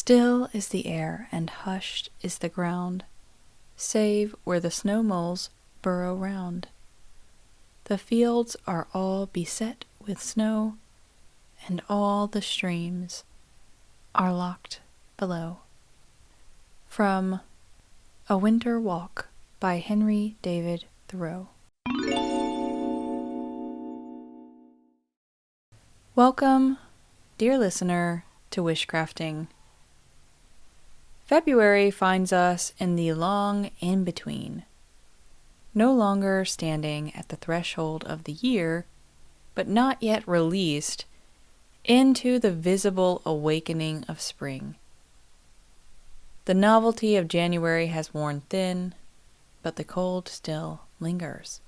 Still is the air, and hushed is the ground, save where the snow moles burrow round. The fields are all beset with snow, and all the streams are locked below. From A Winter Walk by Henry David Thoreau. Welcome, dear listener, to Wishcrafting. February finds us in the long in-between, no longer standing at the threshold of the year, but not yet released into the visible awakening of spring. The novelty of January has worn thin, but the cold still lingers.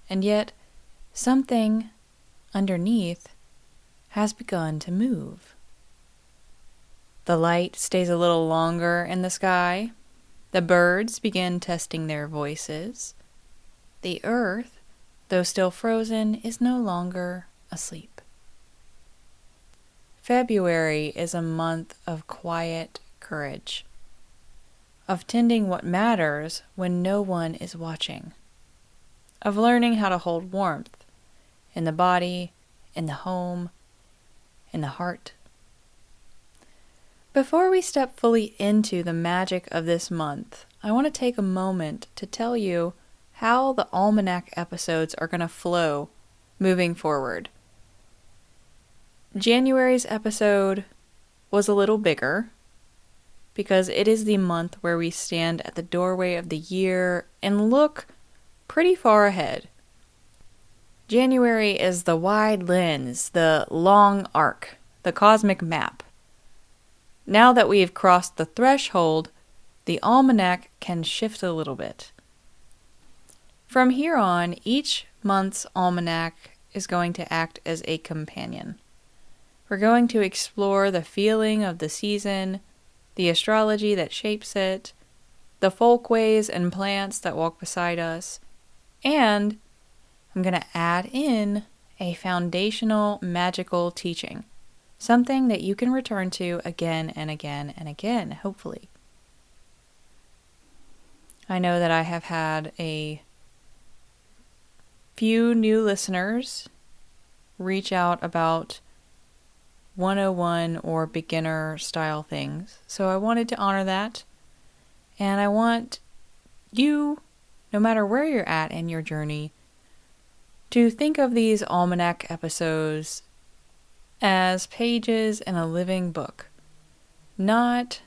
And yet, something underneath has begun to move. The light stays a little longer in the sky. The birds begin testing their voices. The earth, though still frozen, is no longer asleep. February is a month of quiet courage, of tending what matters when no one is watching, of learning how to hold warmth in the body, in the home, in the heart. Before we step fully into the magic of this month, I want to take a moment to tell you how the Almanac episodes are going to flow moving forward. January's episode was a little bigger because it is the month where we stand at the doorway of the year and look pretty far ahead. January is the wide lens, the long arc, the cosmic map. Now that we've crossed the threshold, the almanac can shift a little bit. From here on, each month's almanac is going to act as a companion. We're going to explore the feeling of the season, the astrology that shapes it, the folkways and plants that walk beside us, and I'm going to add in a foundational magical teaching. Something that you can return to again and again and again, hopefully. I know that I have had a few new listeners reach out about 101 or beginner style things, so I wanted to honor that. And I want you, no matter where you're at in your journey, to think of these almanac episodes as pages in a living book, not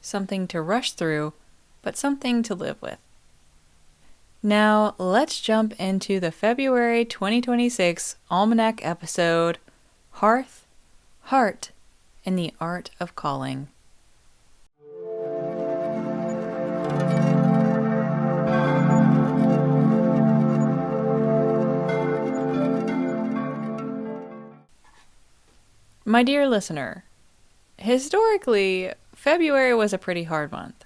something to rush through, but something to live with. Now, let's jump into the February 2026 Almanac episode, Hearth, Heart, and the Art of Calling. My dear listener, historically, February was a pretty hard month.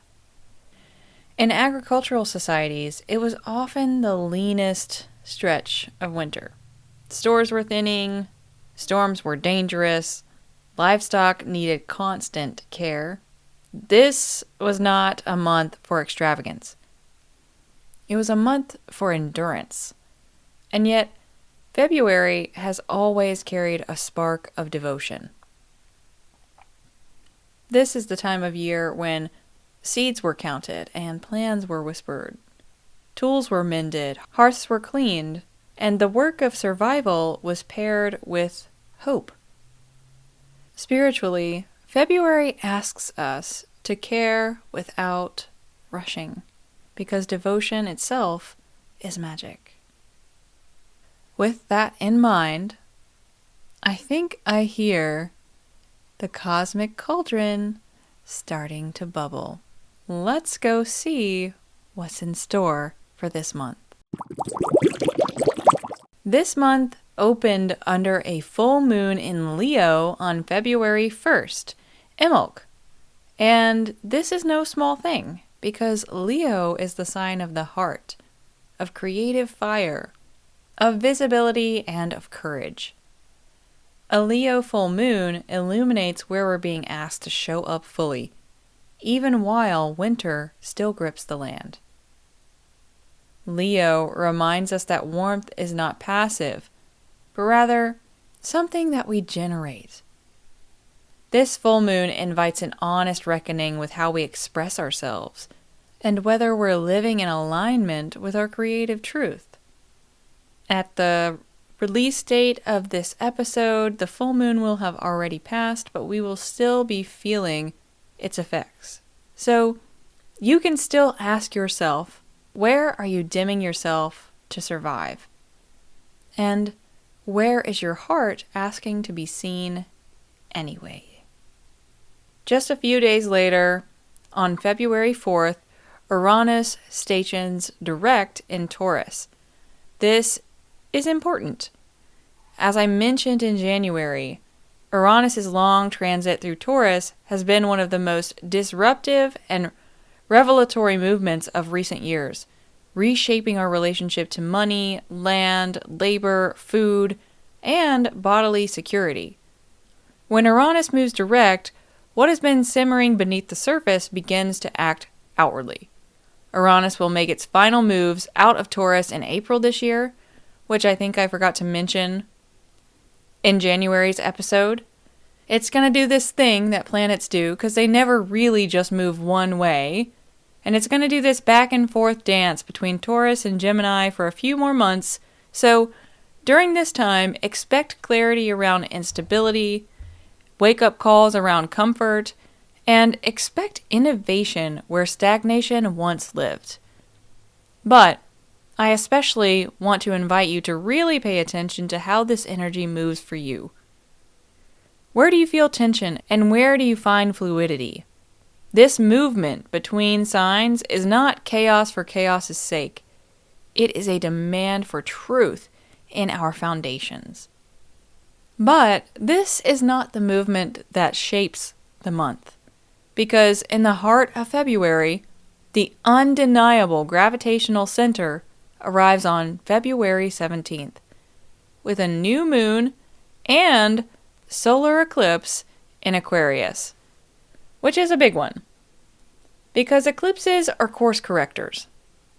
In agricultural societies, it was often the leanest stretch of winter. Stores were thinning, storms were dangerous, livestock needed constant care. This was not a month for extravagance. It was a month for endurance. And yet, February has always carried a spark of devotion. This is the time of year when seeds were counted and plans were whispered. Tools were mended, hearths were cleaned, and the work of survival was paired with hope. Spiritually, February asks us to care without rushing, because devotion itself is magic. With that in mind, I think I hear the cosmic cauldron starting to bubble. Let's go see what's in store for this month. This month opened under a full moon in Leo on February 1st, Imbolc. And this is no small thing, because Leo is the sign of the heart, of creative fire, of visibility, and of courage. A Leo full moon illuminates where we're being asked to show up fully, even while winter still grips the land. Leo reminds us that warmth is not passive, but rather something that we generate. This full moon invites an honest reckoning with how we express ourselves and whether we're living in alignment with our creative truth. At the release date of this episode, the full moon will have already passed, but we will still be feeling its effects. So you can still ask yourself, where are you dimming yourself to survive? And where is your heart asking to be seen anyway? Just a few days later, on February 4th, Uranus stations direct in Taurus. This is important. As I mentioned in January, Uranus's long transit through Taurus has been one of the most disruptive and revelatory movements of recent years, reshaping our relationship to money, land, labor, food, and bodily security. When Uranus moves direct, what has been simmering beneath the surface begins to act outwardly. Uranus will make its final moves out of Taurus in April this year, which I think I forgot to mention in January's episode. It's going to do this thing that planets do because they never really just move one way. And it's going to do this back and forth dance between Taurus and Gemini for a few more months. So during this time, expect clarity around instability, wake-up calls around comfort, and expect innovation where stagnation once lived. But I especially want to invite you to really pay attention to how this energy moves for you. Where do you feel tension, and where do you find fluidity? This movement between signs is not chaos for chaos's sake. It is a demand for truth in our foundations. But this is not the movement that shapes the month, because in the heart of February, the undeniable gravitational center arrives on February 17th, with a new moon and solar eclipse in Aquarius, which is a big one, because eclipses are course correctors.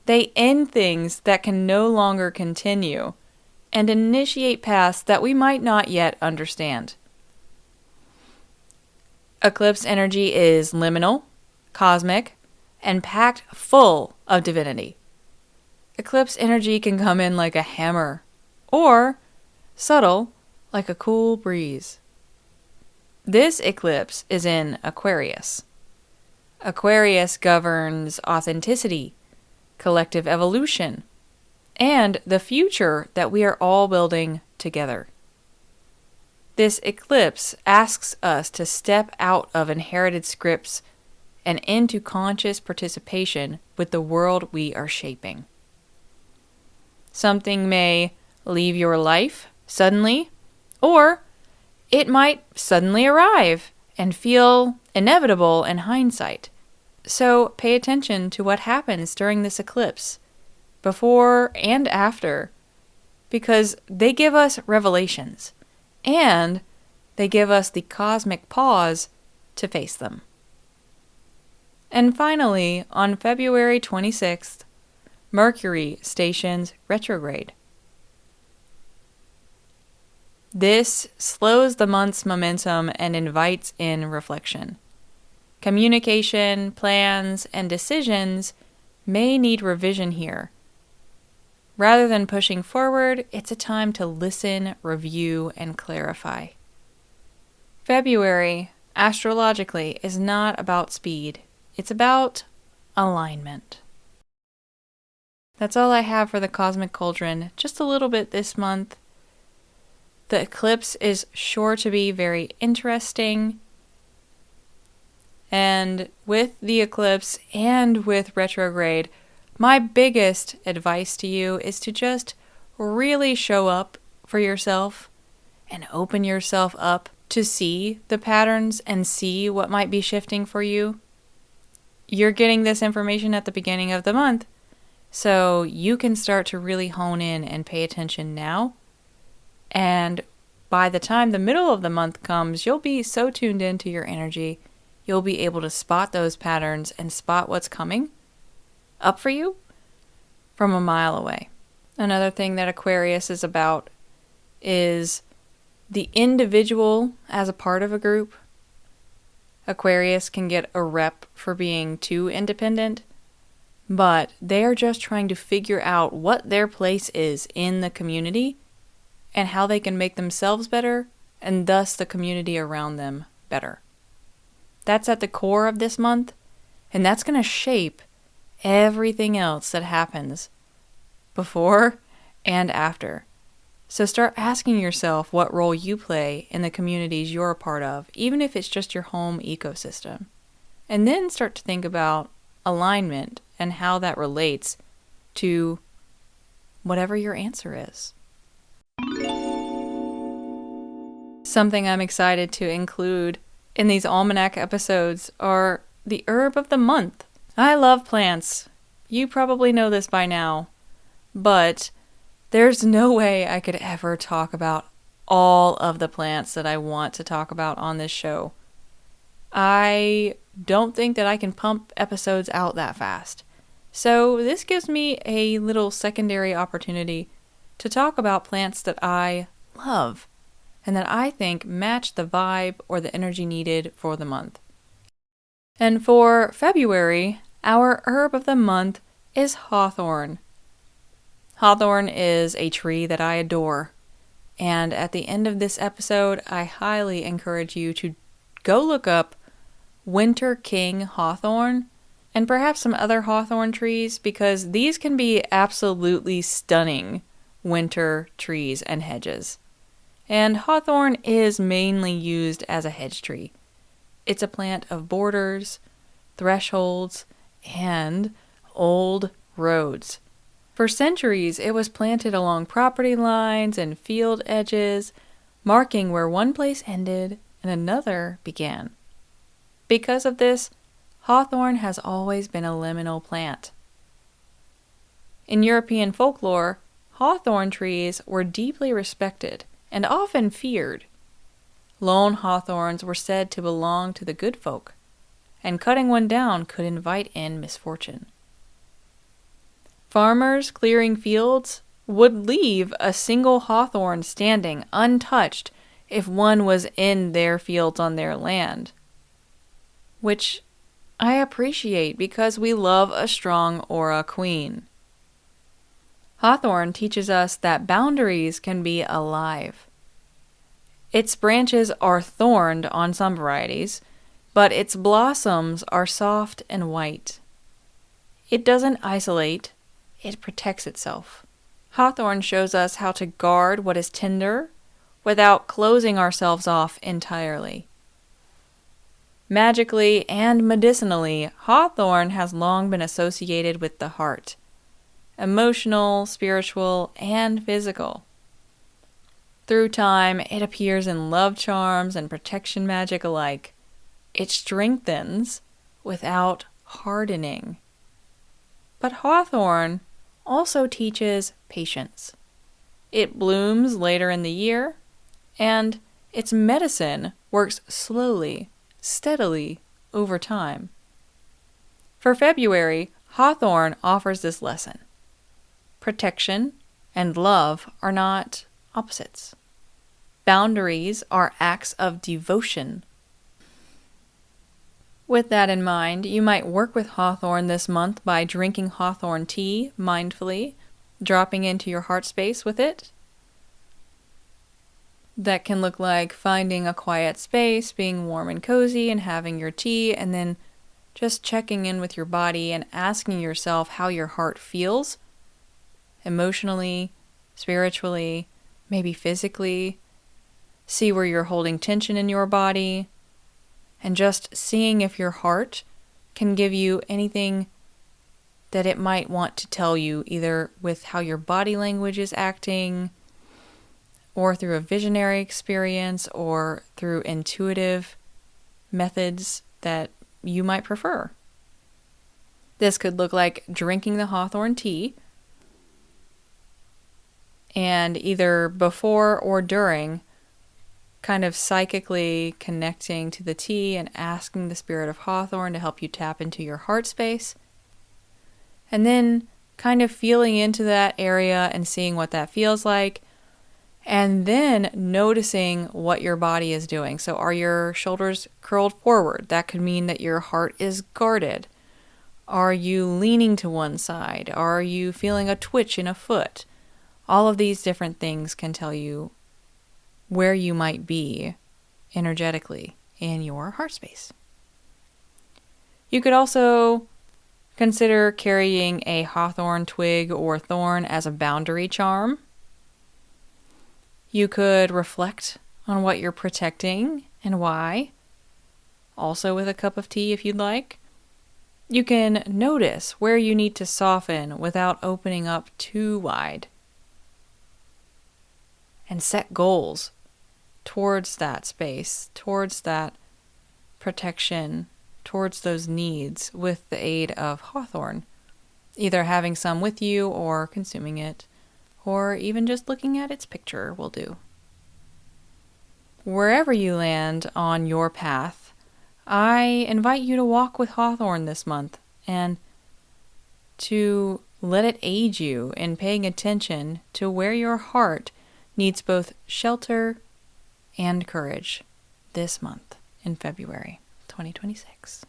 They end things that can no longer continue and initiate paths that we might not yet understand. Eclipse energy is liminal, cosmic, and packed full of divinity. Eclipse energy can come in like a hammer, or subtle like a cool breeze. This eclipse is in Aquarius. Aquarius governs authenticity, collective evolution, and the future that we are all building together. This eclipse asks us to step out of inherited scripts and into conscious participation with the world we are shaping. Something may leave your life suddenly, or it might suddenly arrive and feel inevitable in hindsight. So pay attention to what happens during this eclipse, before and after, because they give us revelations, and they give us the cosmic pause to face them. And finally, on February 26th, Mercury stations retrograde. This slows the month's momentum and invites in reflection. Communication, plans, and decisions may need revision here. Rather than pushing forward, it's a time to listen, review, and clarify. February, astrologically, is not about speed. It's about alignment. That's all I have for the Cosmic Cauldron. Just a little bit this month. The eclipse is sure to be very interesting. And with the eclipse and with retrograde, my biggest advice to you is to just really show up for yourself and open yourself up to see the patterns and see what might be shifting for you. You're getting this information at the beginning of the month, so you can start to really hone in and pay attention now. And by the time the middle of the month comes, you'll be so tuned into your energy, you'll be able to spot those patterns and spot what's coming up for you from a mile away. Another thing that Aquarius is about is the individual as a part of a group. Aquarius can get a rep for being too independent, but they are just trying to figure out what their place is in the community and how they can make themselves better and thus the community around them better. That's at the core of this month, and that's going to shape everything else that happens before and after. So start asking yourself what role you play in the communities you're a part of, even if it's just your home ecosystem. And then start to think about alignment and how that relates to whatever your answer is. Something I'm excited to include in these Almanac episodes are the herb of the month. I love plants. You probably know this by now, but there's no way I could ever talk about all of the plants that I want to talk about on this show. I don't think that I can pump episodes out that fast. So this gives me a little secondary opportunity to talk about plants that I love and that I think match the vibe or the energy needed for the month. And for February, our herb of the month is hawthorn. Hawthorn is a tree that I adore, and at the end of this episode, I highly encourage you to go look up Winter King hawthorn and perhaps some other hawthorn trees, because these can be absolutely stunning winter trees and hedges. And hawthorn is mainly used as a hedge tree. It's a plant of borders, thresholds, and old roads. For centuries, it was planted along property lines and field edges, marking where one place ended and another began. Because of this, hawthorn has always been a liminal plant. In European folklore, hawthorn trees were deeply respected and often feared. Lone hawthorns were said to belong to the good folk, and cutting one down could invite in misfortune. Farmers clearing fields would leave a single hawthorn standing untouched if one was in their fields on their land, which I appreciate because we love a strong aura queen. Hawthorn teaches us that boundaries can be alive. Its branches are thorned on some varieties, but its blossoms are soft and white. It doesn't isolate, it protects itself. Hawthorn shows us how to guard what is tender without closing ourselves off entirely. Magically and medicinally, hawthorn has long been associated with the heart, emotional, spiritual, and physical. Through time, it appears in love charms and protection magic alike. It strengthens without hardening. But hawthorn also teaches patience. It blooms later in the year, and its medicine works slowly, steadily over time. For February, hawthorn offers this lesson. Protection and love are not opposites. Boundaries are acts of devotion. With that in mind, you might work with hawthorn this month by drinking hawthorn tea mindfully, dropping into your heart space with it. That can look like finding a quiet space, being warm and cozy, and having your tea, and then just checking in with your body and asking yourself how your heart feels, emotionally, spiritually, maybe physically. See where you're holding tension in your body, and just seeing if your heart can give you anything that it might want to tell you, either with how your body language is acting, or through a visionary experience, or through intuitive methods that you might prefer. This could look like drinking the hawthorn tea, and either before or during kind of psychically connecting to the tea and asking the spirit of hawthorn to help you tap into your heart space. And then kind of feeling into that area and seeing what that feels like. And then noticing what your body is doing. So are your shoulders curled forward? That could mean that your heart is guarded. Are you leaning to one side? Are you feeling a twitch in a foot? All of these different things can tell you where you might be energetically in your heart space. You could also consider carrying a hawthorn twig or thorn as a boundary charm. You could reflect on what you're protecting and why, also with a cup of tea if you'd like. You can notice where you need to soften without opening up too wide. And set goals towards that space, towards that protection, towards those needs with the aid of hawthorn. Either having some with you or consuming it, or even just looking at its picture will do. Wherever you land on your path, I invite you to walk with hawthorn this month and to let it aid you in paying attention to where your heart needs both shelter and courage this month in February 2026.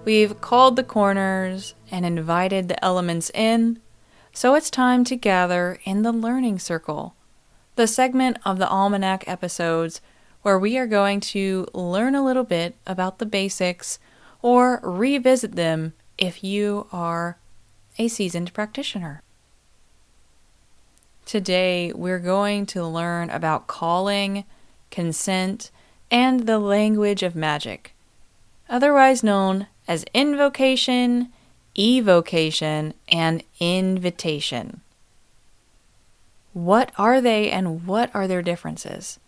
We've called the corners and invited the elements in, so it's time to gather in the Learning Circle, the segment of the Almanac episodes where we are going to learn a little bit about the basics or revisit them if you are a seasoned practitioner. Today, we're going to learn about calling, consent, and the language of magic, otherwise known as invocation, evocation, and invitation. What are they and what are their differences?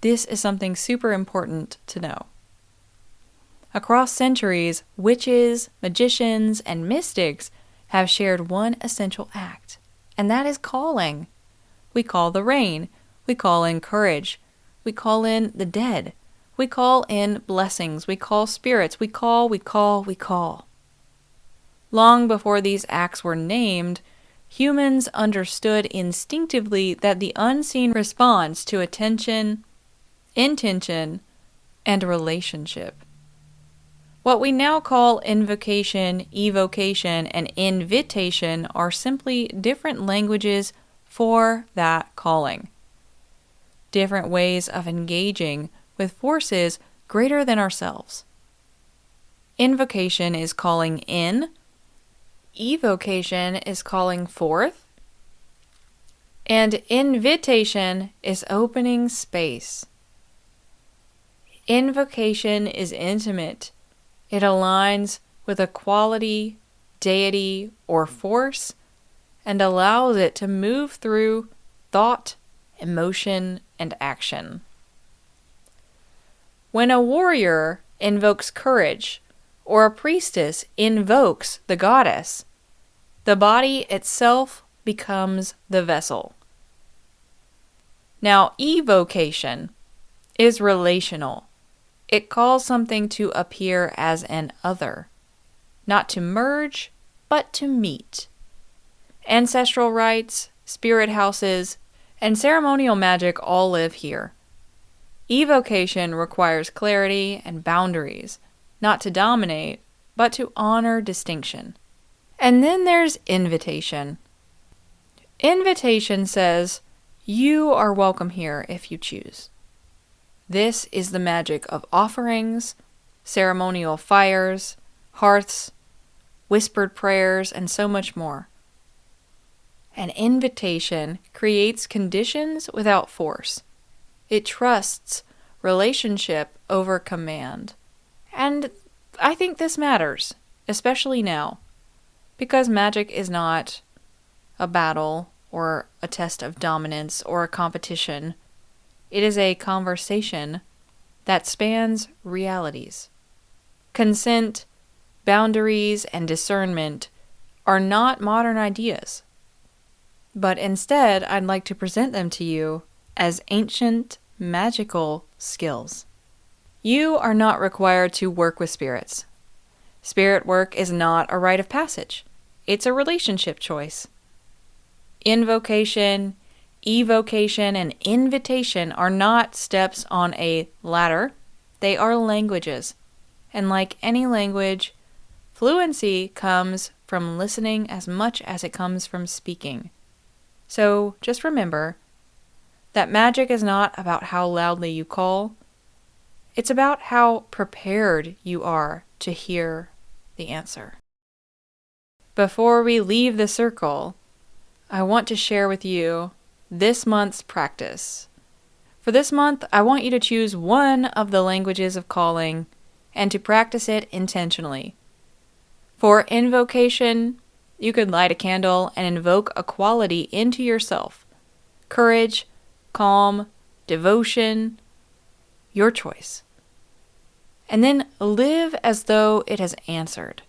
This is something super important to know. Across centuries, witches, magicians, and mystics have shared one essential act, and that is calling. We call the rain. We call in courage. We call in the dead. We call in blessings. We call spirits. We call. Long before these acts were named, humans understood instinctively that the unseen responds to attention, intention, and relationship. What we now call invocation, evocation, and invitation are simply different languages for that calling. Different ways of engaging with forces greater than ourselves. Invocation is calling in, evocation is calling forth, and invitation is opening space. Invocation is intimate. It aligns with a quality, deity, or force and allows it to move through thought, emotion, and action. When a warrior invokes courage, or a priestess invokes the goddess, the body itself becomes the vessel. Now, evocation is relational. It calls something to appear as an other, not to merge, but to meet. Ancestral rites, spirit houses, and ceremonial magic all live here. Evocation requires clarity and boundaries, not to dominate, but to honor distinction. And then there's invitation. Invitation says, you are welcome here if you choose. This is the magic of offerings, ceremonial fires, hearths, whispered prayers, and so much more. An invitation creates conditions without force. It trusts relationship over command. And I think this matters. especially now, because magic is not a battle or a test of dominance or a competition. It is a conversation that spans realities. Consent, boundaries, and discernment are not modern ideas, but instead I'd like to present them to you as ancient magical skills. You are not required to work with spirits. Spirit work is not a rite of passage. It's a relationship choice. Invocation, evocation, and invitation are not steps on a ladder. They are languages. And like any language, fluency comes from listening as much as it comes from speaking. So just remember that magic is not about how loudly you call. It's about how prepared you are to hear the answer. Before we leave the circle, I want to share with you this month's practice. For this month, I want you to choose one of the languages of calling and to practice it intentionally. For invocation, you could light a candle and invoke a quality into yourself. Courage, calm, devotion, your choice. And then live as though it has answered.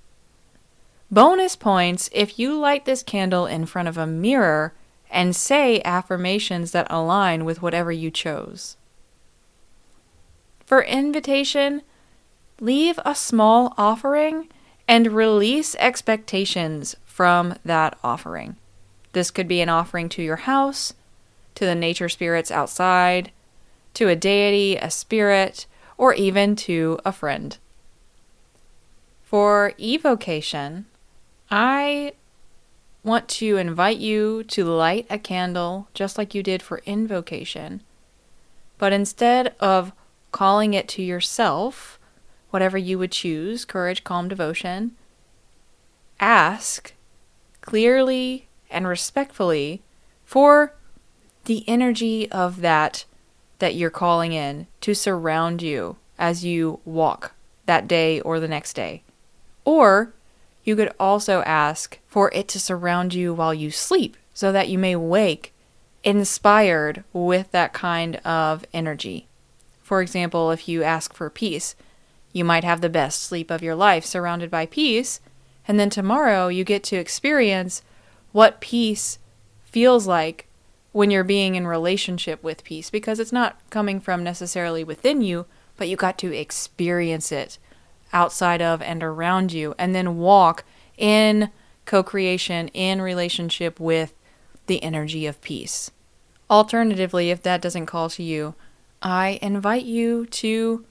Bonus points if you light this candle in front of a mirror and say affirmations that align with whatever you chose. For invitation, leave a small offering and release expectations from that offering. This could be an offering to your house, to the nature spirits outside, to a deity, a spirit, or even to a friend. For evocation, I want to invite you to light a candle just like you did for invocation, but instead of calling it to yourself, whatever you would choose, courage, calm, devotion, ask clearly and respectfully for the energy of that you're calling in to surround you as you walk that day or the next day. Or you could also ask for it to surround you while you sleep so that you may wake inspired with that kind of energy. For example, if you ask for peace, you might have the best sleep of your life surrounded by peace, and then tomorrow you get to experience what peace feels like when you're being in relationship with peace, because it's not coming from necessarily within you, but you got to experience it outside of and around you, and then walk in co-creation, in relationship with the energy of peace. Alternatively, if that doesn't call to you, I invite you to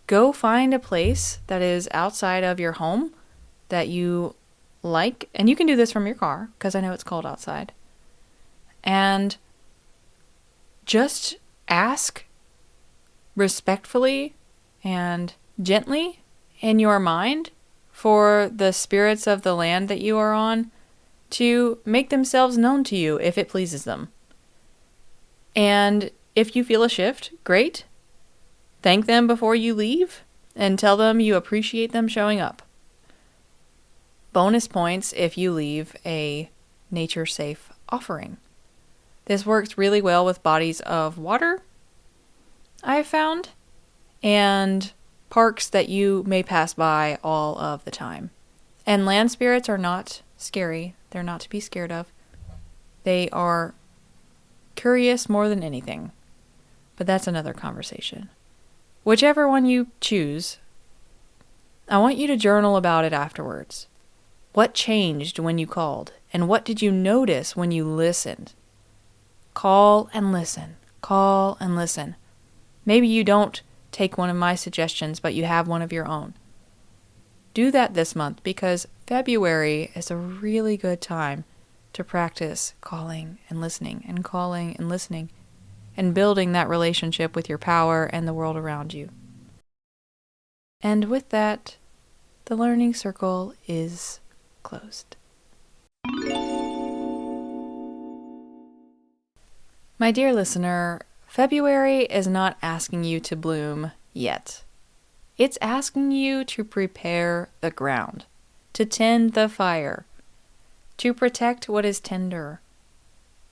go find a place that is outside of your home that you like, and you can do this from your car, because I know it's cold outside. And just ask respectfully and gently in your mind for the spirits of the land that you are on to make themselves known to you if it pleases them. And if you feel a shift, great. Thank them before you leave and tell them you appreciate them showing up. Bonus points if you leave a nature-safe offering. This works really well with bodies of water, I have found, and parks that you may pass by all of the time. And land spirits are not scary. They're not to be scared of. They are curious more than anything. But that's another conversation. Whichever one you choose, I want you to journal about it afterwards. What changed when you called? And what did you notice when you listened? Call and listen. Call and listen. Maybe you don't take one of my suggestions, but you have one of your own. Do that this month, because February is a really good time to practice calling and listening and calling and listening and building that relationship with your power and the world around you. And with that, the learning circle is closed. My dear listener, February is not asking you to bloom yet. It's asking you to prepare the ground. to tend the fire, to protect what is tender,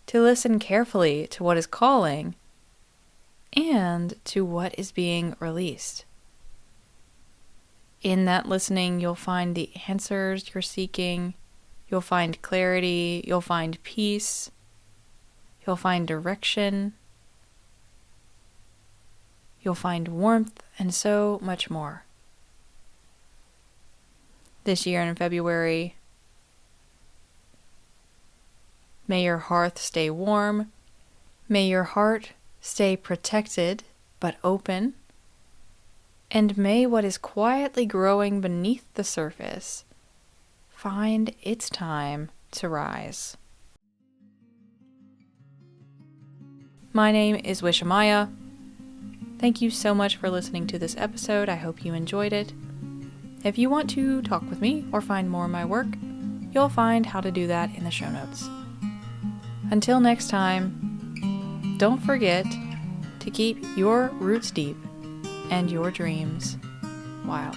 to listen carefully to what is calling, and to what is being released. In that listening, you'll find the answers you're seeking, you'll find clarity, you'll find peace, you'll find direction, you'll find warmth, and so much more. This year in February, may your hearth stay warm, may your heart stay protected but open, and may what is quietly growing beneath the surface find its time to rise. My name is Wishamaya. Thank you so much for listening to this episode. I hope you enjoyed it. If you want to talk with me or find more of my work, you'll find how to do that in the show notes. Until next time, don't forget to keep your roots deep and your dreams wild.